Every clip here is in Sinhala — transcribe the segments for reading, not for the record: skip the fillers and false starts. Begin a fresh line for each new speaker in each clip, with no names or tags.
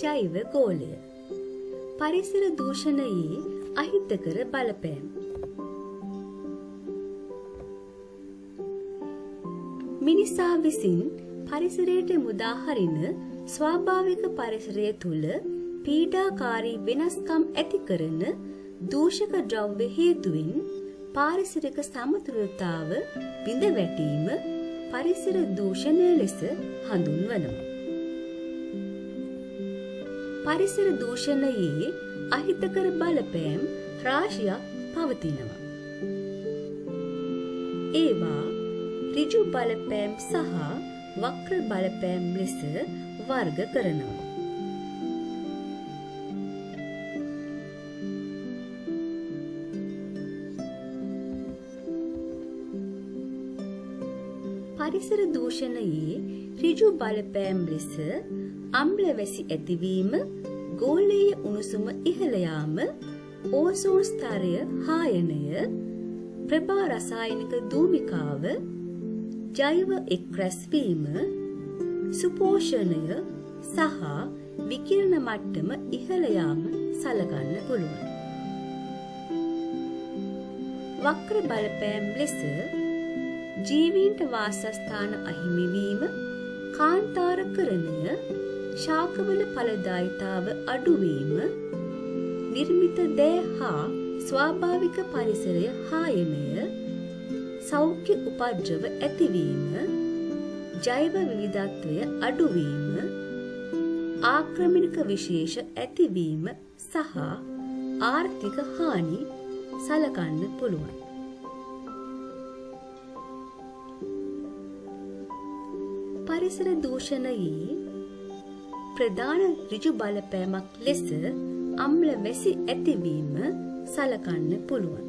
ජෛව ගෝලය. පරිසර දූෂණයේ අහිතකර බලපෑම්. මිනිසා විසින් පරිසරයට මුදා හරින ස්වාභාවික පරිසරය තුළ පීඩාකාරී වෙනස්කම් ඇති කරන දූෂක ද්‍රව්‍ය හේතුවෙන් පාරිසරික සමතුලිතතාව බිඳ වැටීම පරිසර දූෂණය ලෙස හඳුන්වනවා. පරිසර දූෂණයේ අහිතකර බලපෑම් රාශියක් පවතිනවා. ඒවා ඍජු බලපෑම් සහ වක්‍ර බලපෑම් ලෙස වර්ග කරනවා. පරිසර දූෂණයේ ඍජු බලපෑම් ලෙස අම්ල වැසි ඇතිවීම, ගෝලීය උණුසුම ඉහළ යාම, ඕසෝන් ස්තරය හායනය, ප්‍රභා රසායනික ධූමිකාව, ජෛව එක්රැස් වීම, සුපෝෂණය සහ විකිරණ මට්ටම ඉහළ යාම සලකන්න පුළුවන්. වක්‍ර බලපෑම් ලෙස ජීවීන්ට වාසස්ථාන අහිමි වීම, කාන්තාරකරණය, ශාකවල ඵලදායීතාව අඩු වීම, නිර්මිත දෑ හා ස්වාභාවික පරිසරය හායනය, සෞඛ්‍ය උපද්‍රව ඇතිවීම, ජෛව විවිධත්වය අඩුවීම, ආක්‍රමණික විශේෂ ඇතිවීම සහ ආර්ථික හානි සලකන්න පුළුවන්. පරිසර දූෂණයේ ප්‍රධාන ඍජු බලපෑමක් ලෙස අම්ල වැසි ඇතිවීම සලකන්න පුළුවන්.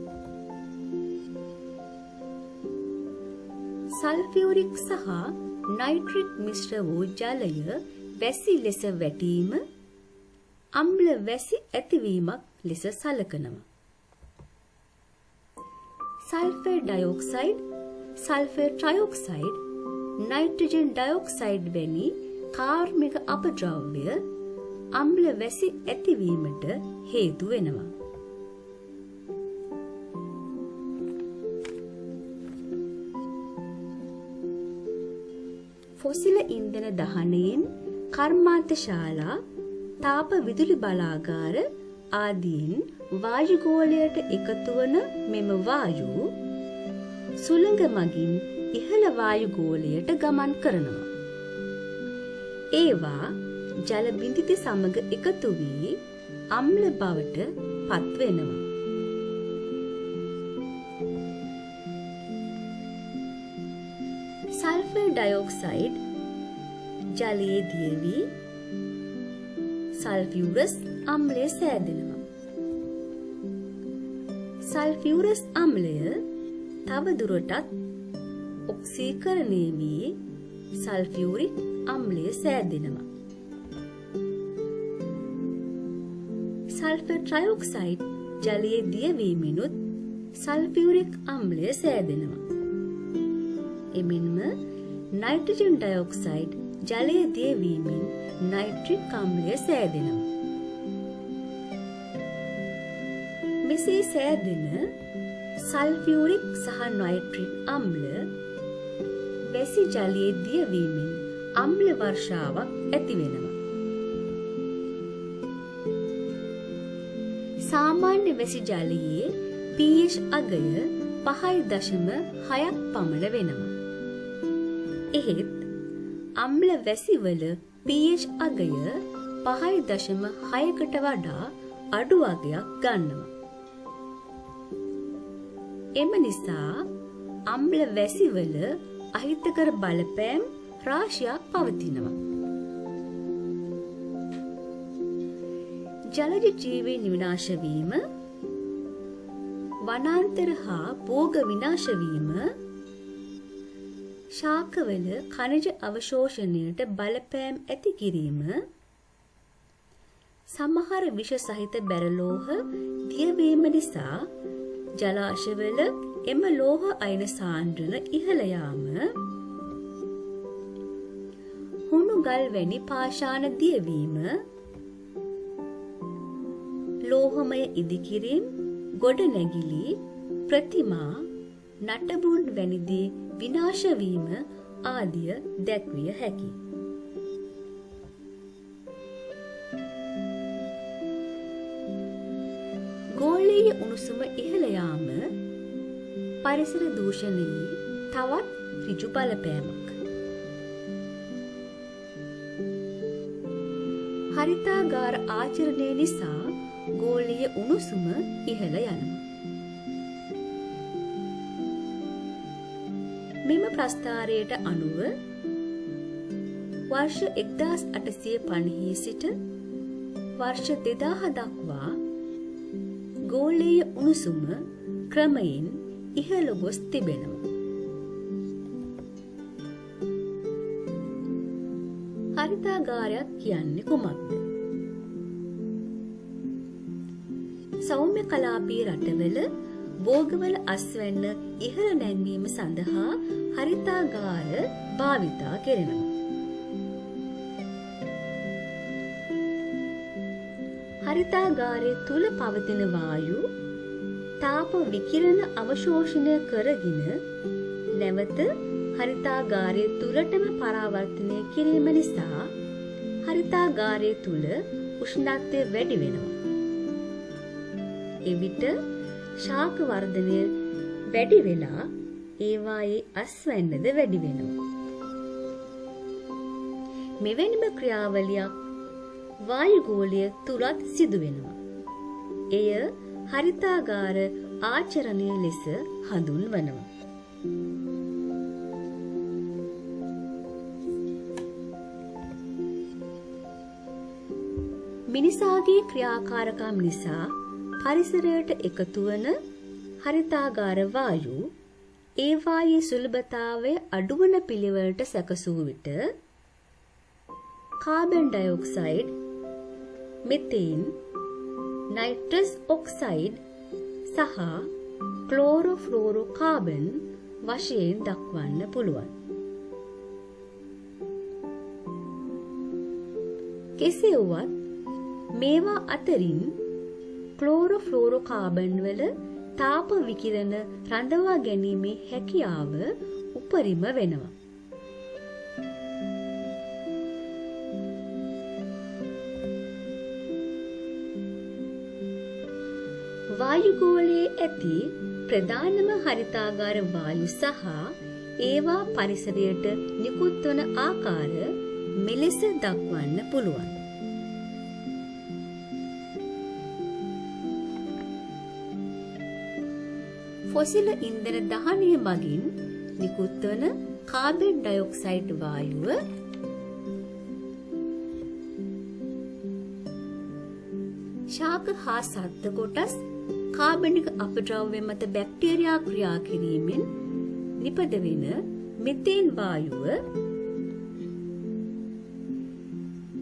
සල්ෆියුරික් සහ නයිට්‍රික් මිශ්‍ර වූ ජලය වැසි ලෙස වැටීම අම්ල වැසි ඇතිවීමක් ලෙස සලකනවා. Sulphur dioxide, sulphur trioxide, nitrogen dioxide වැනි කාර්මික අපද්‍රව්‍ය අම්ල වැසි ඇතිවීමට හේතු වෙනවා. ෆොසිල ඉන්ධන දහනයෙන් කර්මාන්තශාලා, තාප විදුලි බලාගාර ආදීන් වායු ගෝලයට එකතු වන මෙම වායු සුළඟ මගින් ඉහළ වායු ගෝලයට ගමන් කරනවා. ඒවා ජල බිඳිති සමග එකතු වී අම්ල බවට පත් වෙනවා. සල්ෆර් ඩයොක්සයිඩ් ජලයේ දිය වී සල්ෆියුරස් අම්ලය සෑදෙනවා. සල්ෆියුරස් අම්ලය තව දුරටත් ඔක්සීකරණය වී සල්ෆියුරික් අම්ලය සෑදෙනවා. සල්ෆර් ට්‍රයොක්සයිඩ් ජලයේ දියවීමෙනුත් සල්ෆියුරික් අම්ලය සෑදෙනවා. එමෙන්ම නයිට්‍රජන් ඩයොක්සයිඩ් ජලයේ දියවීමෙන් නයිට්‍රික් අම්ලය සෑදෙනවා. මෙසේ සෑදෙන සල්ෆියුරික් සහ නයිට්‍රික් අම්ල වැසි ජලයේ දියවීමෙන් අම්ල වර්ෂාවක් ඇති වෙනවා. සාමාන්‍ය වැසි ජලයේ pH අගය 5.6ක් පමණ වෙනවා. එහෙත් අම්ල වැසිවල pH අගය 5.6කට වඩා අඩු අගයක් ගන්නවා. එම නිසා අම්ල වැසිවල අහිතකර බලපෑම් රාශියක් පවතිනවා. ජලජ ජීවීන් විනාශ වීම, වනාන්තර හා භෝග විනාශ වීම, ශාකවල ඛනිජ අවශෝෂණයට බලපෑම් ඇති කිරීම, සමහර විෂ සහිත බැරලෝහ දියවීම නිසා ජලාශවල එම ලෝහ අයන සාන්ද්‍රණ ඉහළ යාම, හුණු ගල් වැනි පාෂාණ දියවීම, ලෝහමය ඉදිකිරීම්, ගොඩනැගිලි, ප්‍රතිමා, නටබුන් වැනි දේ විනාශ වීම ආදිය දැක්විය හැකියි. ගෝලීය උණුසුම ඉහළ යාම පරිසර දූෂණයේ තවත් ඍජු බලපෑමක්. හරිතාගාර ආචරණය නිසා ගෝලීය උණුසුම ඉහළ යනවා. මෙම ප්‍රස්ථාරයට අනුව වර්ෂ 1850 සිට වර්ෂ 2000 දක්වා ගෝලීය උණුසුම ක්‍රමයෙන් ඉහළ ගොස් තිබෙනවා. හරිතාගාරයක් කියන්නේ කුමක්ද? සෞම්‍ය කලාපීය රටවල භෝගවල අස්වැන්න ඉහළ නැංවීම සඳහා හරිතාගාර භාවිතා කෙරෙනවා. හරිතාගාරයේ තුල පවතින වායු තාප විකිරණ අවශෝෂණය කරගෙන නැවත හරිතාගාරයේ තුලටම පරාවර්තනය කිරීම නිසා හරිතාගාරයේ තුල උෂ්ණත්වය වැඩි වෙනවා. එවිට ශාක වර්ධනය වැඩි වෙලා ඒවායේ අස්වැන්නද වැඩි වෙනවා. මෙවැනිම ක්‍රියාවලියක් වායුගෝලය තුලත් සිදු වෙනවා. එය හරිතාගාර ආචරණය ලෙස හඳුන්වනවා. මිනිසාගේ ක්‍රියාකාරකම් නිසා පරිසරයට එකතු වන හරිතාගාර වායු ඒවායේ සුලභතාවය අඩුවන පිළිවෙලට සැකසූ විට කාබන් ඩයොක්සයිඩ්, මෙතේන්, නයිට්‍රස් ඔක්සයිඩ් සහ ක්ලෝරෝෆ්ලෝරෝ කාබන් වශයෙන් දක්වන්න පුළුවන්. කෙසේ වුවත් මේවා අතරින් ක්ලෝරෝෆ්ලෝරෝ කාබන් වල තාප විකිරණ රඳවා ගැනීමේ හැකියාව උපරිම වෙනවා. වායුගෝලයේ ඇති ප්‍රධානම හරිතාගාර වායු සහ ඒවා පරිසරයට නිකුත් වන ආකාර මෙලෙස දක්වන්න පුළුවන්. ෆොසිල ඉන්ධන දහනය මගින් නිකුත් වන කාබන් ඩයොක්සයිඩ් වායුව ශාක හා සත්ත්ව කොටස් කාබනික අපද්‍රව්‍ය මත බැක්ටීරියා ක්‍රියා කිරීමෙන් නිපදවෙන මෙතේන් වායුව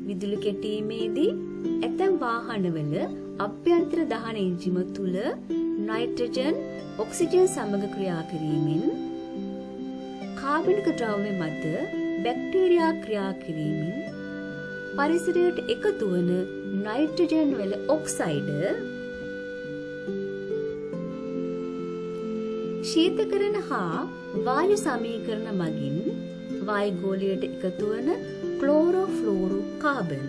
විදුලි කැටීමේදී ඇතැම් වාහනවල අභ්‍යන්තර දහන එන්ජිම තුල නයිට්‍රජන් ඔක්සිජන් සමග ක්‍රියා කිරීමෙන් කාබනික ද්‍රව්‍ය මත බැක්ටීරියා ක්‍රියා කිරීමෙන් පරිසරයට එකතු වන නයිට්‍රජන් වල ඔක්සයිඩ් ශීතකරණ හා වායු සමීකරණ මගින් වායුගෝලයට එකතු වන ක්ලෝරෝෆ්ලෝරෝ කාබන්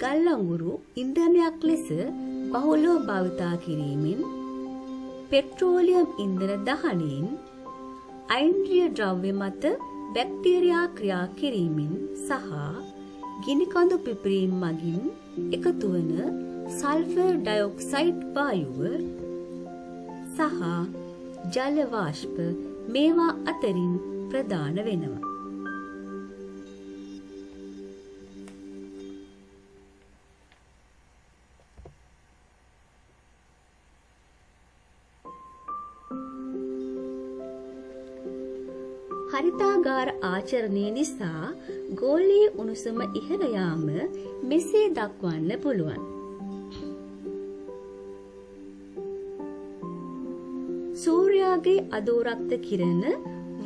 ගල් අඟුරු ඉන්ධනයක් ලෙස බහුලව භාවිතා කිරීමෙන් පෙට්‍රෝලියම් ඉන්ධන දහනයෙන් අයින්ද්‍රිය ද්‍රව්‍ය මත බැක්ටීරියා ක්‍රියා කිරීමෙන් සහ ගිනිකඳු පිපිරීම මගින් එකතු වන සල්ෆර් ඩයොක්සයිඩ් වායුව සහ ජල වාෂ්ප මේවා අතරින් ප්‍රධාන වෙනවා. හරිතාගාර ආචරණය නිසා ගෝලීය උණුසුම ඉහළ යාම මෙසේ දක්වන්න පුළුවන්. සූර්යාගේ අදෝරක්ත කිරණ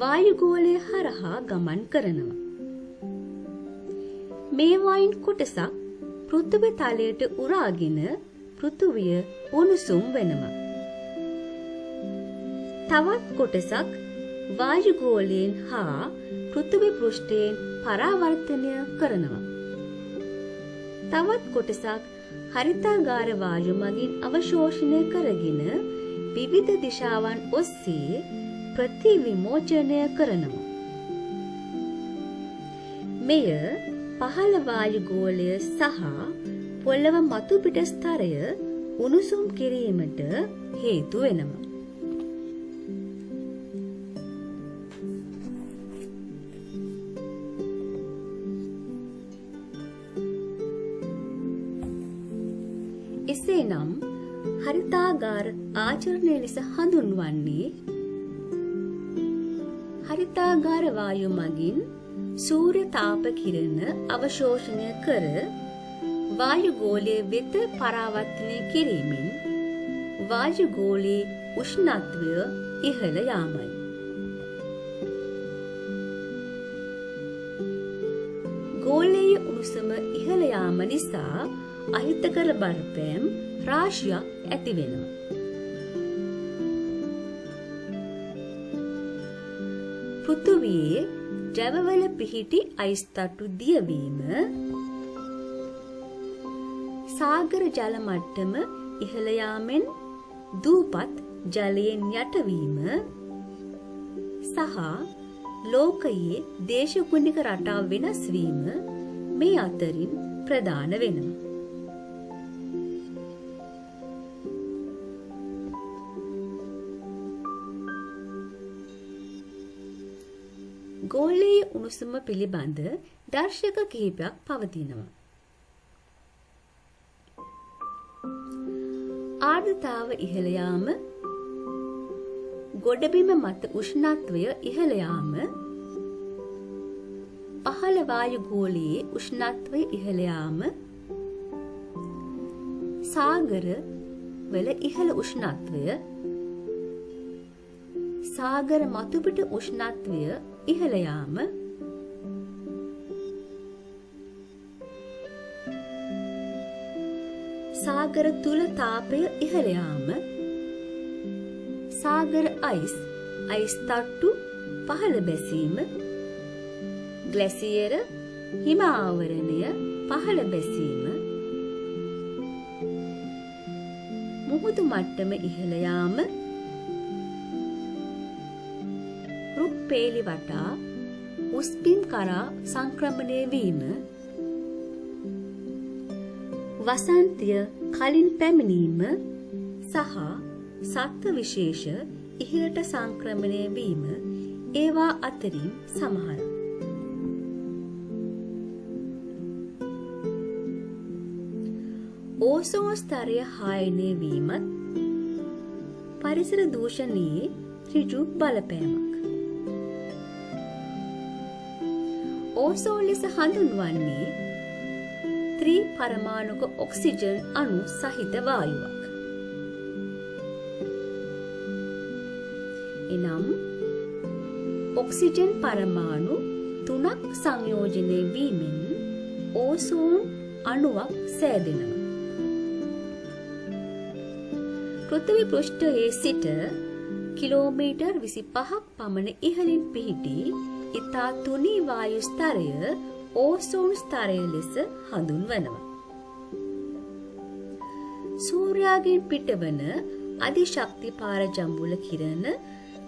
වායුගෝලය හරහා ගමන් කරනවා. මේවායින් කොටසක් පෘථිවි තලයට උරාගෙන පෘථිවිය උණුසුම් වෙනවා. තවත් කොටසක් වායුගෝලයෙන් හා පෘථිවි පෘෂ්ඨයෙන් පරාවර්තනය කරනවා. තවත් කොටසක් හරිතාගාර වායු මගින් අවශෝෂණය කරගෙන විවිධ දිශාවන් ඔස්සේ ප්‍රතිවිමෝචනය කරනවා. මෙය පහළ වායුගෝලය සහ පොළව මතු පිට ස්තරය උණුසුම් කිරීමට හේතු වෙනවා. එසේනම් හරිතාගාර ආචරණය ලෙස හඳුන්වන්නේ හරිතාගාර වායු මගින් සූර්ය තාප කිරණ අවශෝෂණය කර වායුගෝලයේ වෙත පරාවර්තනය කිරීමෙන් වායුගෝලයේ උෂ්ණත්වය ඉහළ යාමයි. ගෝලීය උණුසුම ඉහළ යාම නිසා අහිතකර බලපෑම් රාශියක් ඇති වෙනවා. පෘථිවියේ ජවවල පිහිටි අයිස් තට්ටු දියවීම, සාගර ජල මට්ටම ඉහළ යාමෙන් දූපත් ජලයෙන් යටවීම සහ ලෝකයේ දේශගුණික රටාව වෙනස් වීම මේ අතරින් ප්‍රධාන වෙනවා. ගෝලීය උණුසුම පිළිබඳ දර්ශක කිහිපයක් පවතිනවා. ආර්ද්‍රතාව ඉහළ යාම, ගොඩබිම මත උෂ්ණත්වය ඉහළ යාම, පහළ වායුගෝලයේ උෂ්ණත්වය ඉහළ යාම, සාගර වල ඉහළ උෂ්ණත්වය, සාගර මතුපිට උෂ්ණත්වය ඉහළ යාම, සාගර තුල තාපය ඉහළ යාම, සාගර අයිස් තට්ටු පහළ බැසීම, ග්ලැසියර හිම ආවරණය පහළ බැසීම, මුහුදු මට්ටම ඉහළ යාම, රුක් පේලි වටා උස්බිම් කරා සංක්‍රමණය වීම, වසන්තය කලින් පැමිණීම සහ සත්ත්ව විශේෂ ඉහළට සංක්‍රමණය වීම ඒවා අතරින් සමහර. ඕසෝන් ස්තරය හායනය වීමත් පරිසර දූෂණයේ ඍජු බලපෑමක්. ඕසෝන් ලෙස හඳුන්වන්නේ ත්‍රි පරමාණුක ඔක්සිජන් අණු සහිත වායුවක්. එනම් ඔක්සිජන් පරමාණු 3ක් සංයෝජනය වීමෙන් ඕසෝන් අණුවක් සෑදෙනවා. පෘථිවි පෘෂ්ඨයේ සිට කිලෝමීටර් 25ක් පමණ ඉහළින් පිහිටි ඉතා තුනී වායු ස්තරය ඕසෝන් ස්තරය ලෙස හඳුන්වනවා. සූර්යාගෙන් පිටවන අධිශක්ති පාරජම්බුල කිරණ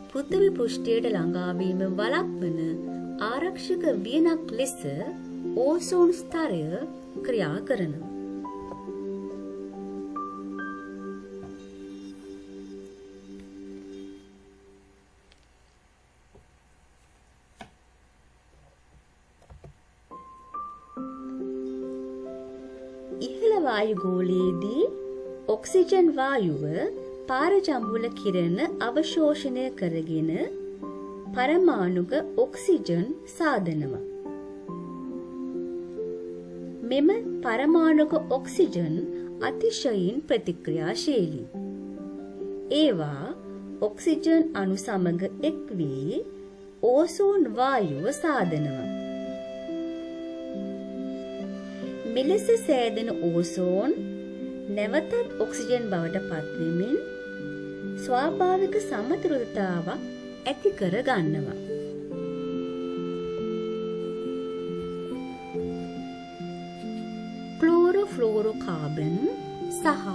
පෘථිවි පෘෂ්ඨයට ළඟාවීම වළක්වන ආරක්ෂක වියනක් ලෙස ඕසෝන් ස්තරය ක්‍රියා කරනවා. ඉහළ වායුගෝලයේදී ඔක්සිජන් වායුව පාරජම්බුල කිරණ අවශෝෂණය කරගෙන පරමාණුක ඔක්සිජන් සාදනවා. මෙම පරමාණුක ඔක්සිජන් අතිශයින් ප්‍රතික්‍රියාශීලී. ඒවා ඔක්සිජන් අණු සමග එක් වී ඕසෝන් වායුව සාදනවා. මෙලෙස සෑදෙන ඕසෝන් නැවතත් ඔක්සිජන් බවට පත්වෙමින් ස්වාභාවික සමතුලිතතාවක් ඇති කර ගන්නවා. ක්ලෝරෝෆ්ලෝරෝකාබන් සහ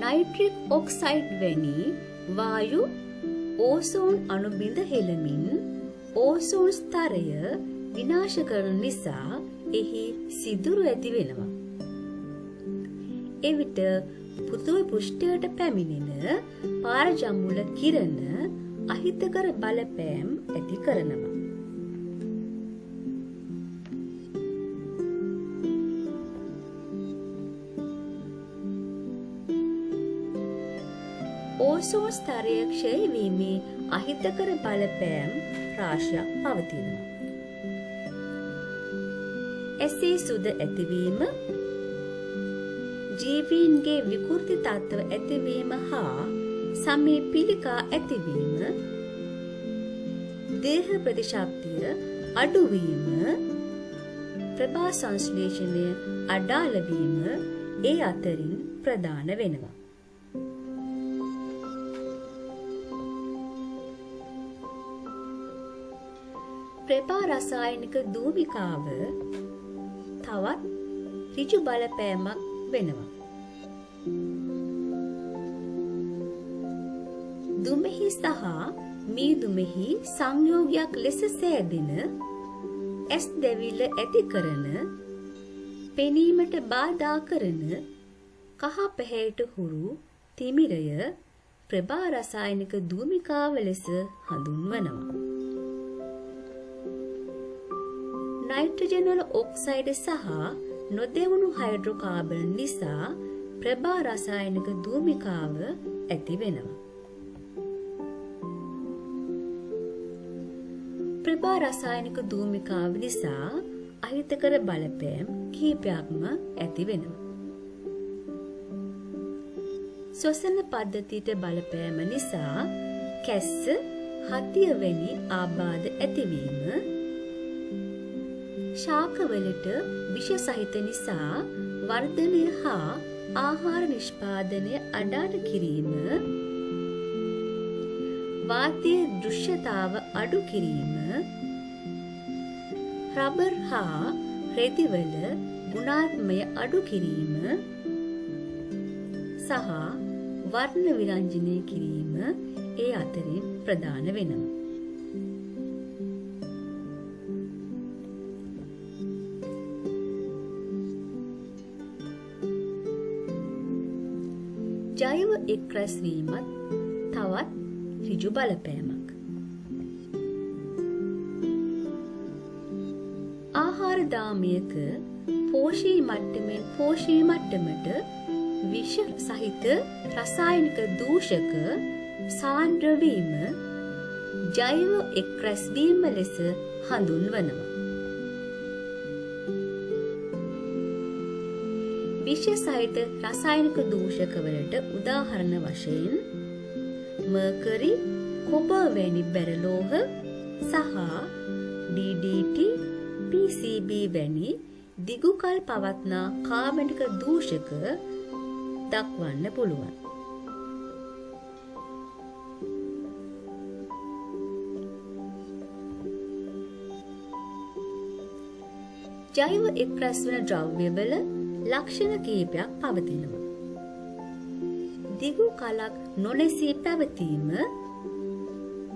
නයිට්‍රික් ඔක්සයිඩ් වැනි වායු ඕසෝන් අණු බිඳ හෙළමින් ඕසෝන් ස්තරය විනාශ කරන නිසා එහි සිදුරු ඇති වෙනවා. එවිට පෘථිවි පෘෂ්ඨයට පැමිණෙන පාරජම්මුල කිරණ අහිතකර බලපෑම් ඇති කරනවා. ඕසෝන් ස්තරය ක්ෂය වීමේ අහිතකර බලපෑම් රාශියක් පවතිනවා. එසේ සුද ඇතිවීම, ජීවීන්ගේ විකෘති තත්ත්ව ඇතිවීම හා සමේ පිළිකා ඇතිවීම, දේහ ප්‍රතිශක්තිය අඩුවීම, ප්‍රභා සංශ්ලේෂණය අඩාල වීම ඒ අතරින් ප්‍රධාන වෙනවා. ප්‍රභා රසායනික දූවිකාව තවත් ඍජු බලපෑමක් වෙනවා. දුමෙහි සහ මීදුමෙහි සංයෝගයක් ලෙස සෑදෙන ඇස් දෙවිල්ල ඇති කරන, පෙනීමට බාධා කරන කහ පැහැයට හුරු තිමිරය ප්‍රභා රසායනික දූමිකාව ලෙස හඳුන්වනවා. නයිට්‍රජන් වල ඔක්සයිඩ් සහ නොදෙවුණු හයිඩ්‍රෝකාබන් නිසා ප්‍රභා රසායනික දූමිකාව ඇති වෙනවා. ප්‍රභා රසායනික දූමිකාව නිසා අහිතකර බලපෑම් කිහිපයක්ම ඇති වෙනවා. ශ්වසන පද්ධතියට බලපෑම නිසා කැස්ස, හතිය වැනි ආබාධ ඇතිවීම, ශාකවලට විෂ සහිත නිසා වර්ධනය හා ආහාර නිෂ්පාදනය අඩාල කිරීම, වාතයේ දෘශ්‍යතාව අඩු කිරීම, රබර් හා රෙදිවල ගුණාත්මය අඩු කිරීම සහ වර්ණ විරංජනය කිරීම ඒ අතරින් ප්‍රධාන වෙනවා. ජෛව එක්රැස් වීමත් තවත් ඍජු බලපෑමක්. ආහාර දාමයක පෝෂී මට්ටමින් පෝෂී මට්ටමට විෂ සහිත රසායනික දූෂක සාන්ද්‍ර වීම ජෛව එක්රැස් වීම ලෙස හඳුන්වනවා. විෂ සහිත රසායනික දූෂකවලට උදාහරණ වශයෙන් මර්කරි, කොබර් වැනි බැරලෝහ සහ DDT, PCB වැනි දිගුකල් පවත්නා කාබනික දූෂක දක්වන්න පුළුවන්. ජෛව එක්රැස් වන ද්‍රව්‍යවල ලක්ෂණ කිහිපයක් පවතිනවා. දිගු කලක් නොනැසී පැවතීම,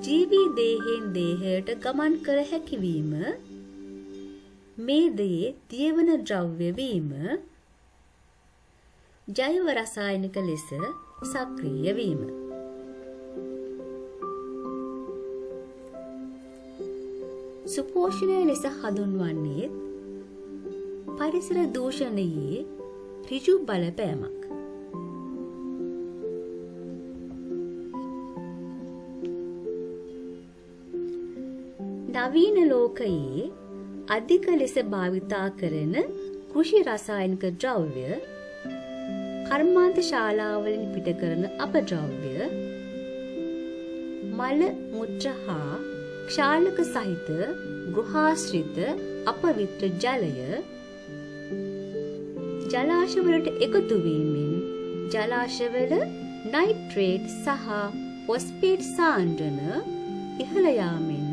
ජීවී දේහයෙන් දේහයට ගමන් කර හැකිවීම, මේදයේ දියවන ද්‍රව්‍ය වීම, ජෛව රසායනික ලෙස සක්‍රිය වීම. සුපෝෂණය ලෙස හඳුන්වන්නේ පරිසර දූෂණයේ ඍජු බලපෑමක්. නවීන ලෝකයේ අධික ලෙස භාවිතා කරන කෘෂි රසායනික ද්‍රව්‍ය, කර්මාන්ත ශාලාවලින් පිට කරන අපද්‍රව්‍ය, මල මුත්‍ර හා ක්ෂාලක සහිත ගෘහාශ්‍රිත අපවිත්‍ර ජලය, ජලාශවලට එකතු වීමෙන් ජලාශවල නයිට්‍රේට් සහ ෆොස්ෆේට් සාන්ද්‍රණ ඉහළ යාමෙන්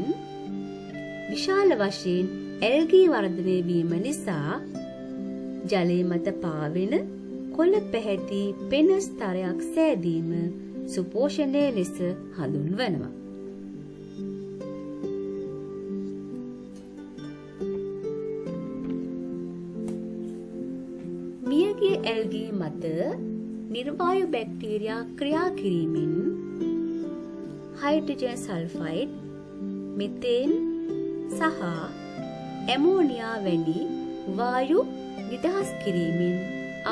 විශාල වශයෙන් ඇල්ගී වර්ධනය වීම නිසා ජලය මත පාවෙන කොළ පැහැති පෙන ස්තරයක් සෑදීම සුපෝෂණය ලෙස හඳුන්වනවා. මියගිය ඇල්ගී මත නිර්වායු බැක්ටීරියා ක්‍රියා කිරීමෙන් හයිඩ්‍රජන් සල්ෆයිඩ්, මෙතේන් සහ ඇමෝනියා වැනි වායු නිදහස් කිරීමෙන්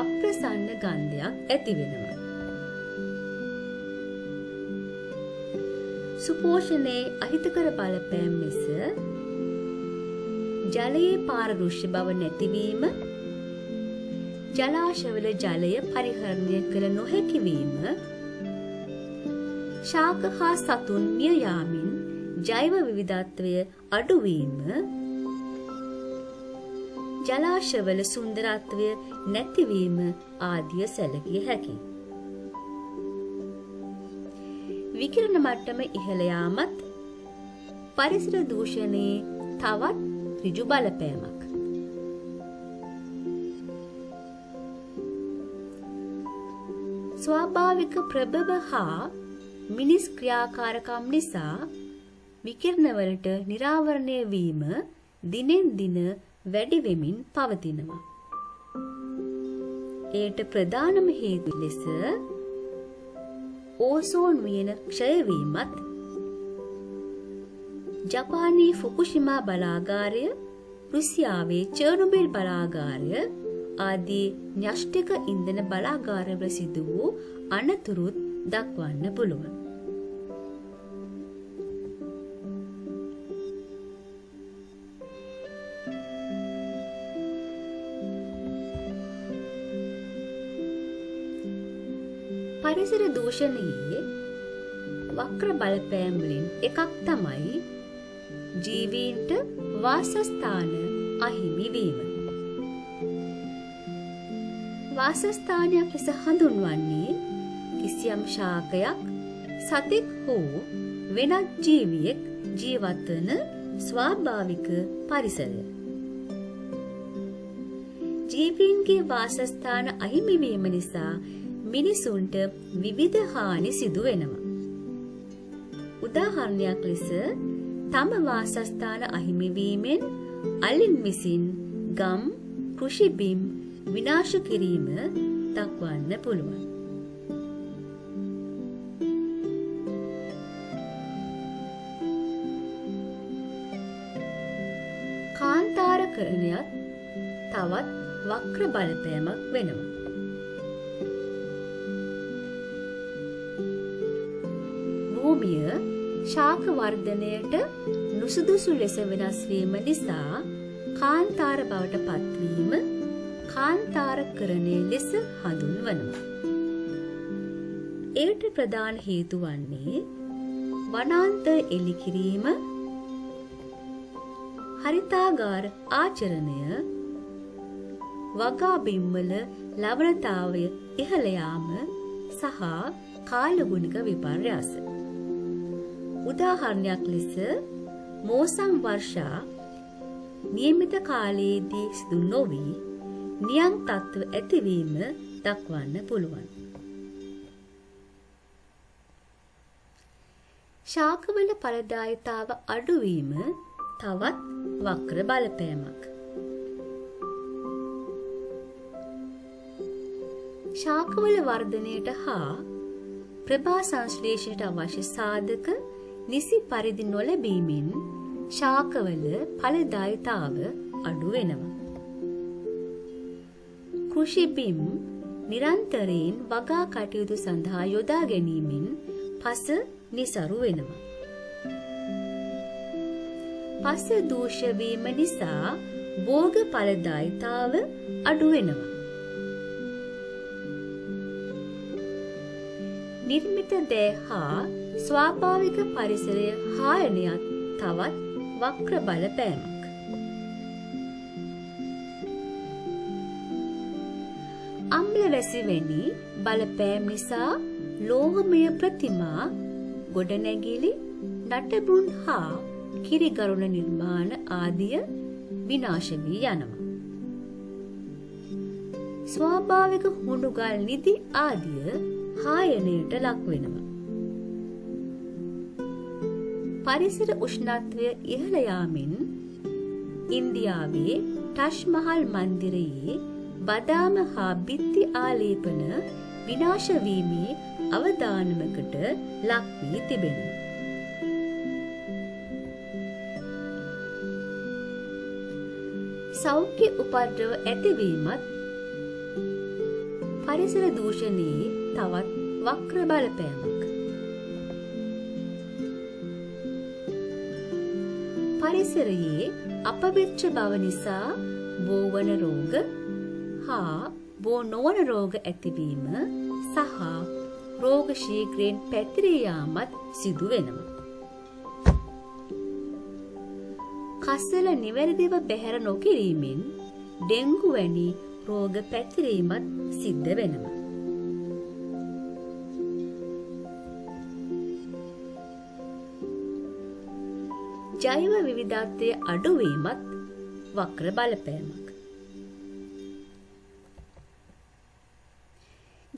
අප්‍රසන්න ගන්ධයක් ඇති වෙනවා. සුපෝෂණයේ අහිතකර බලපෑම් ලෙස ජලයේ පාරදෘශ්‍ය බව නැතිවීම, ජලාශවල ජලය පරිහරණය කළ නොහැකි වීම, ශාක හා සතුන් මිය යාමෙන් ජෛව විවිධත්වය අඩුවීම, ජලාශවල සුන්දරත්වය නැතිවීම ආදිය සැලකිය හැකියි. විකිරණ මට්ටම ඉහළ යාමත් පරිසර දූෂණයේ තවත් ඍජු බලපෑමක්. ස්වාභාවික ප්‍රබව හා මිනිස් ක්‍රියාකාරකම් නිසා විකිරණවලට නිරාවරණය වීම දිනෙන් දින වැඩි වෙමින් පවතිනවා. ඒට ප්‍රධානම හේතු ලෙස ඕසෝන් වියන ක්ෂය වීමත්, ජපානයේ ෆුකුෂිමා බලාගාරය, රුසියාවේ චර්නොබිල් බලාගාරය ආදී න්‍යෂ්ටික ඉන්ධන බලාගාරවල සිදු වූ අනතුරුත් දක්වන්න පුළුවන්. පරිසර දූෂණයේ වක්‍ර බලපෑම් වලින් එකක් තමයි ජීවීන්ට වාසස්ථාන අහිමි වීම. වාසස්ථානයක් ලෙස හඳුන්වන්නේ කිසියම් ශාකයක්, සතෙක් හෝ වෙනත් ජීවියෙක් ජීවත් වන ස්වාභාවික පරිසරය. ජීවීන්ගේ වාසස්ථාන අහිමි වීම නිසා මිනිසුන්ට විවිධ හානි සිදු වෙනවා. උදාහරණයක් ලෙස තම වාසස්ථාන අහිමි වීමෙන් අලින් විසින් ගම්, කෘෂි බිම් විනාශ කිරීම දක්වන්න පුළුවන්. කාන්තාරකරණයත් තවත් වක්‍ර බලපෑමක් වෙනවා. භූමිය ශාක වර්ධනයට නුසුදුසු ලෙස වෙනස් වීම නිසා කාන්තාර බවට පත්වීම කාන්තාරකරණය ලෙස හඳුන්වනවා. එයට ප්‍රධාන හේතු වන්නේ වනාන්තර එලි කිරීම, හරිතාගාර ආචරණය, වගා බිම්වල ලවණතාවය ඉහළ යාම සහ කාලගුණික විපර්යාස. උදාහරණයක් ලෙස මෝසම් වර්ෂා නියමිත කාලයේදී සිදු නොවි නියං තත්ත්ව ඇතිවීම දක්වන්න පුළුවන්. ශාකවල ඵලදායීතාව අඩුවීම තවත් වක්‍ර බලපෑමක්. ශාකවල වර්ධනයට හා ප්‍රභා සංශ්ලේෂණයට අවශ්‍ය සාධක නිසි පරිදි නොලැබීමෙන් ශාකවල ඵලදායීතාව අඩු වෙනවා. කෘෂි බිම් නිරන්තරයෙන් වගා කටයුතු සඳහා යොදා ගැනීමෙන් පස නිසරු වෙනවා. පස දූෂ්‍ය වීම නිසා භෝග ඵලදායීතාව අඩු වෙනවා. නිර්මිත දෑ හා ස්වාභාවික පරිසරය හායනයත් තවත් වක්‍ර බලපෑමක්. වැසිවැනි බලපෑම් නිසා ලෝහමය ප්‍රතිමා, ගොඩනැගිලි, නටබුන් හා කිරිගරුණ නිර්මාණ ආදිය විනාශ වී යනවා. ස්වාභාවික හුණුගල් නිදි ආදිය හායනයට ලක් වෙනවා. පරිසර උෂ්ණත්වය ඉහළ යාමෙන් ඉන්දියාවේ ටජ් මහල් මන්දිරයේ බදාම හා බිත්ති ආලේපන විනාශ වීමේ අවදානමකට ලක් වී තිබෙනවා. සෞඛ්‍ය උපද්‍රව ඇතිවීමත් පරිසර දූෂණයේ තවත් වක්‍ර බලපෑමක්. පරිසරයේ අපවිත්‍ර බව නිසා බෝවන රෝග හා බෝ නොවන රෝග ඇතිවීම සහ රෝග ශීඝ්‍රයෙන් පැතිරී යාමත් සිදු වෙනවා. කසල නිවැරදිව බැහැර නොකිරීමෙන් ඩෙංගු වැනි රෝග පැතිරීමත් සිද්ධ වෙනවා. ජෛව විවිධත්වයේ අඩුවීමත් වක්‍ර බලපෑමක්.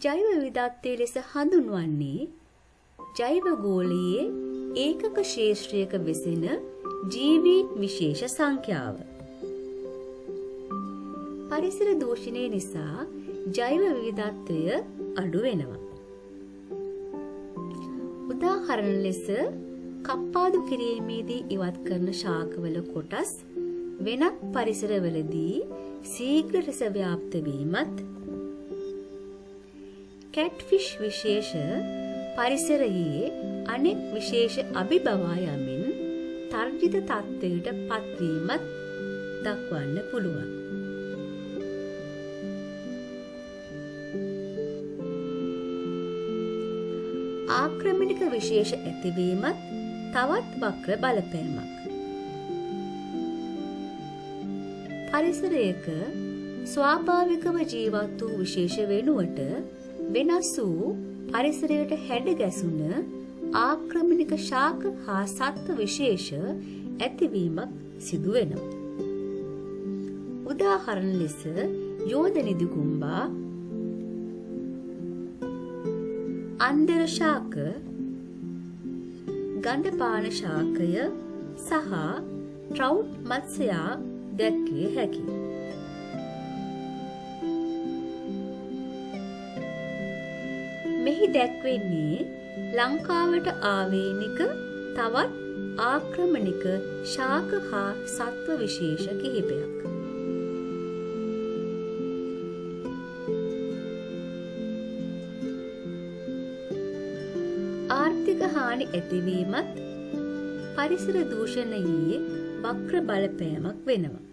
ජෛව විවිධත්වයේ ලෙස හඳුන්වන්නේ ජෛව ගෝලයේ ඒකක ශේෂ්ත්‍රයක වෙසෙන ජීවීන් විශේෂ සංඛ්‍යාව. පරිසර දූෂණය නිසා ජෛව විවිධත්වය අඩු වෙනවා. උදාහරණ ලෙස කප්පාදු කිරීමේදී ඉවත් කරන ශාකවල කොටස් වෙනත් පරිසරවලදී ශීඝ්‍ර ලෙස ව්‍යාප්ත වීමත්, කැට්ෆිෂ් විශේෂ පරිසරයේ අනෙක් විශේෂ අභිබවා යමින් තර්ජිත තත්ත්වයට පත්වීමත් දක්වන්න පුළුවන්. ආක්‍රමණික විශේෂ ඇතිවීමත් තවත් වක්‍ර බලපෑමක්. පරිසරයක ස්වාභාවිකව ජීවත් වූ විශේෂ වෙනුවට වෙනස් වූ පරිසරයට හැඩ ගැසුන ආක්‍රමණික ශාක හා සත්ත්ව විශේෂ ඇතිවීමක් සිදු වෙනවා. උදාහරණ ලෙස යෝධ නිදිකුම්බා, අන්දර ශාක, ගන්ධපාන ශාකය සහ ට්‍රවුට් මත්ස්‍යයා දැක්විය හැකියි. මෙහි දැක්වෙන්නේ ලංකාවට ආවේනික තවත් ආක්‍රමණික ශාක හා සත්ව විශේෂ කිහිපයක්. ආර්ථික හානි ඇතිවීමත් පරිසර දූෂණයේ වක්‍ර බලපෑමක් වෙනවා.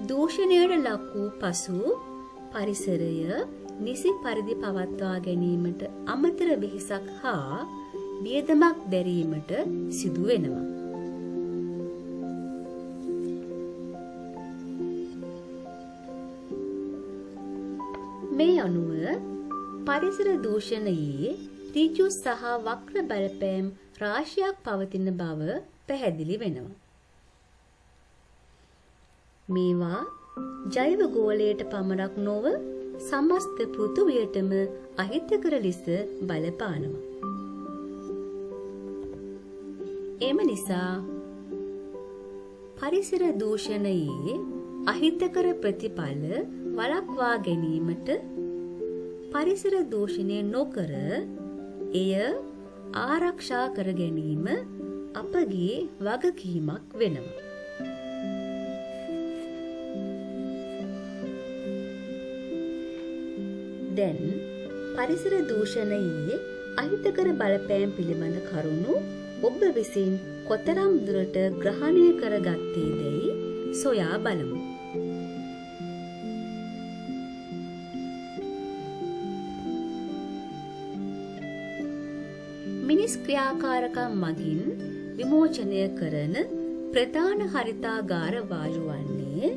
දූෂණයට ලක් වූ පසු පරිසරය නිසි පරිදි පවත්වා ගැනීමට අමතර වෙහෙසක් හා වියදමක් දැරීමට සිදු වෙනවා. මේ අනුව පරිසර දූෂණයේ ඍජු සහ වක්‍ර බලපෑම් රාශියක් පවතින බව පැහැදිලි වෙනවා. මේවා ජෛව ගෝලයට පමණක් නොව සමස්ත පෘථුවියටම අහිතකර ලෙස බලපානවා. එම නිසා පරිසර දූෂණයේ අහිතකර ප්‍රතිඵල වළක්වා ගැනීමට පරිසර දූෂණය නොකර එය ආරක්ෂා කර ගැනීම අපගේ වගකීමක් වෙනවා. දැන් පරිසර දූෂණයේ අහිතකර බලපෑම් පිළිබඳ කරුණු ඔබ විසින් කොතරම් දුරට ග්‍රහණය කරගත්තේදැයි සොයා බලමු. මිනිස් ක්‍රියාකාරකම් මගින් විමෝචනය කරන ප්‍රධාන හරිතාගාර වායු වන්නේ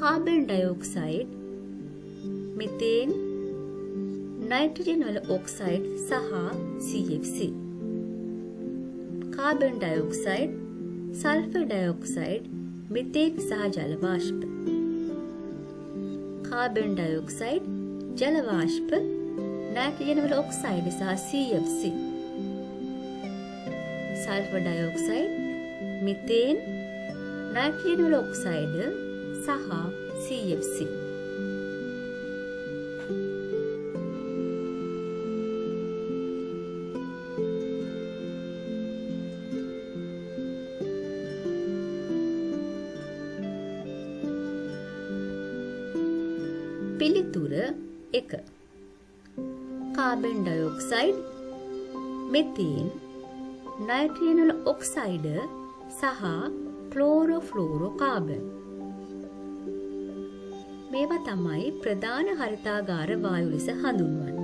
කාබන් ඩයොක්සයිඩ්, මෙතේන්, නයිට්‍රජන් වල ඔක්සයිඩ් සහ CFC. Carbon dioxide, sulphur dioxide, methane සහ ජල වාෂ්ප. කාබන් ඩයොක්සයිඩ්, ජල වාෂ්ප, නයිට්‍රජන් වල ඔක්සයිඩ් සහ CFC. Sulphur dioxide, methane, nitrogen වල ඔක්සයිඩ් සහ CFC. පිළිතුර 1. කාබන් ඩයොක්සයිඩ්, මෙතේන්, නයිට්‍රජන් වල ඔක්සයිඩ් සහ ක්ලෝරෝෆ්ලෝරෝකාබන්. මේවා තමයි ප්‍රධාන හරිතාගාර වායු ලෙස හඳුන්වන්නේ.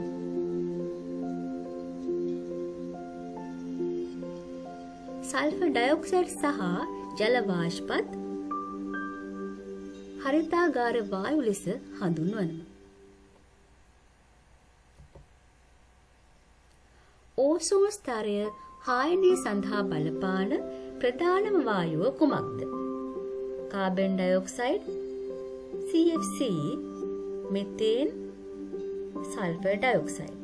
සල්ෆර් ඩයොක්සයිඩ් සහ ජල වාෂ්පත් හරිතාගාර වායු ලෙස හඳුන්වනවා. ඕසෝන් ස්තරය හායනය සඳහා බලපාන ප්‍රධානම වායුව කුමක්ද? Carbon dioxide, CFC, methane, sulphur dioxide.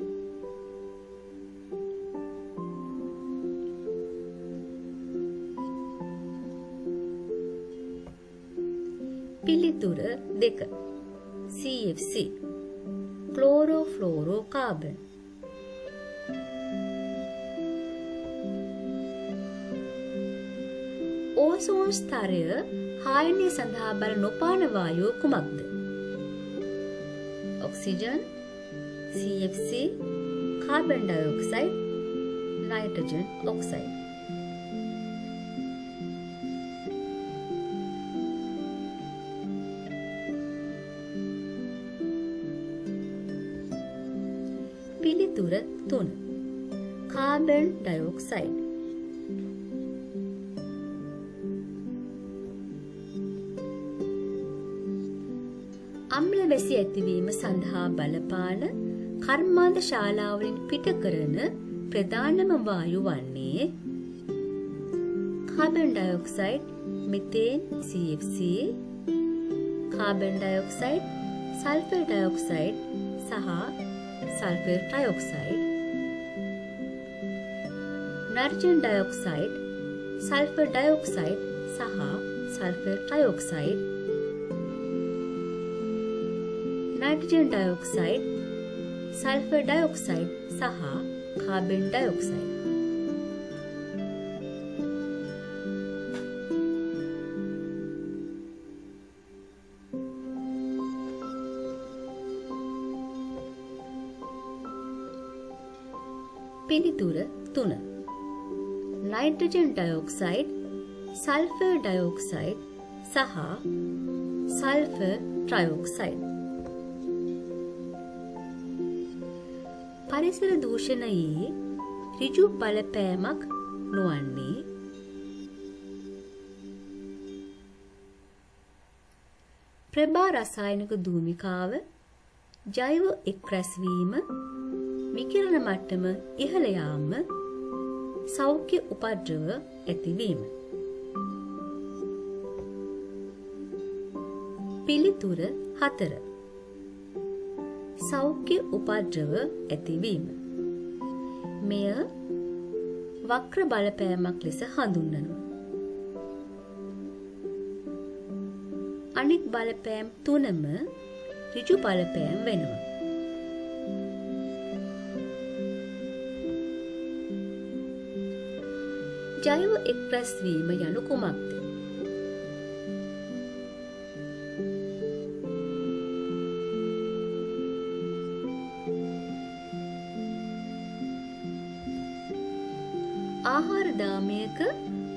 පිළිතුර 2. CFC, ක්ලෝරෝෆ්ලෝරෝකාබන්. ඕසෝන් ස්තරය හායනය සඳහා බල නොපාන වායුව කුමක්ද? Oxygen, CFC, carbon dioxide, nitrogen oxide. පිළිතුර 3. Carbon dioxide. අම්ල වැසි ඇතිවීම සඳහා බලපාන කර්මාන්ත ශාලාවලින් පිට කරන ප්‍රධානම වායු වන්නේ carbon dioxide, methane, CFC, carbon dioxide, sulphur dioxide සහ sulphur trioxide, nitrogen dioxide, sulphur dioxide සහ sulphur trioxide, nitrogen dioxide, sulphur dioxide සහ කාබන් ඩයොක්සයිඩ්. පිළිතුර 3. නයිට්‍රජන් ඩයොක්සයිඩ්, සල්ෆර් ඩයොක්සයිඩ් සහ සල්ෆර් ට්‍රයොක්සයිඩ්. පරිසර දූෂණයේ ඍජු බලපෑමක් නොවන්නේ ප්‍රභා රසායනික ධූමිකාව, ජෛව එක්රැස්වීම, විකිරණ මට්ටම ඉහළ යාම, සෞඛ්‍ය උපද්‍රව ඇතිවීම. පිළිතුර 4. සෞඛ්‍ය උපද්‍රව ඇතිවීම. මෙය වක්‍ර බලපෑමක් ලෙස හඳුන්වනවා. අනෙක් බලපෑම් 3ම ඍජු බලපෑම් වෙනවා. ජෛව එක්රැස්වීම යනු කුමක්ද? ආහාර දාමයක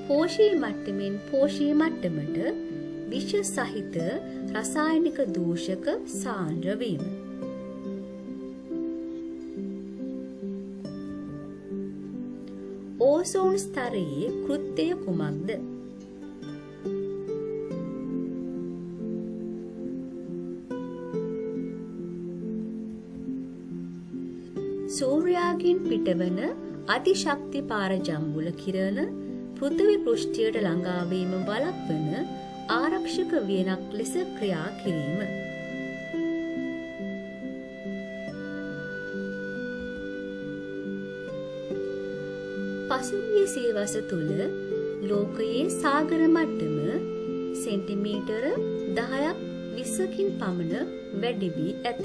පෝෂී මට්ටමින් පෝෂී මට්ටමට විෂ සහිත රසායනික දූෂක සාන්ද්‍ර වීම. ඕසෝන් ස්තරයේ කෘත්‍යය කුමක්ද? සූර්යාගෙන් පිටවන අතිශක්ති පාරජම්බුල කිරණ පෘථිවි පෘෂ්ඨයට ළඟා වීම වළක්වන ආරක්ෂක වියනක් ලෙස ක්‍රියා කිරීම. පසුගිය සියවස තුළ ලෝකයේ සාගර මට්ටම සෙන්ටිමීටර 10ක් 20කින් පමණ වැඩි වී ඇත.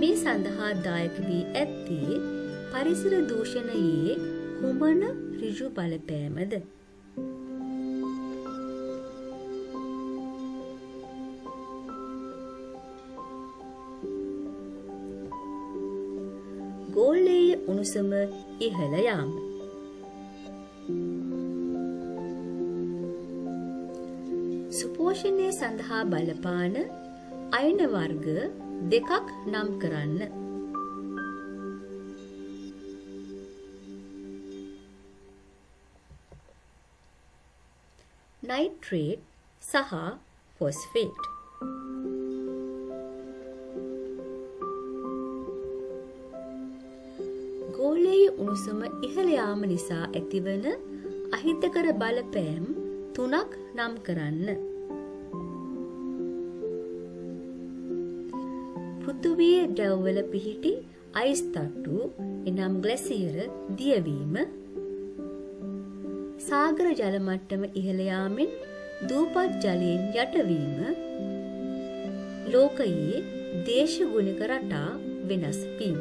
මේ සඳහා දායක වී ඇත්තේ පරිසර දූෂණයේ කුමන ඍජු බලපෑමද? ගෝලීය උණුසුම ඉහළ යාම. සුපෝෂණය සඳහා බලපාන අයන වර්ග දෙකක් නම් කරන්න. නයිට්‍රේට් සහ ෆොස්ෆේට්. ගෝලීය උණුසුම ඉහළ යාම නිසා ඇතිවන අහිතකර බලපෑම් තුනක් නම් කරන්න. පෘථුවියේ ද්‍රවවල පිහිටි අයිස් තට්ටු එනම් ග්ලැසියර දියවීම, සාගර ජල මට්ටම ඉහළ යාමෙන් දූපත් ජලයෙන් යටවීම, ලෝකයේ දේශගුණික රටා වෙනස් වීම.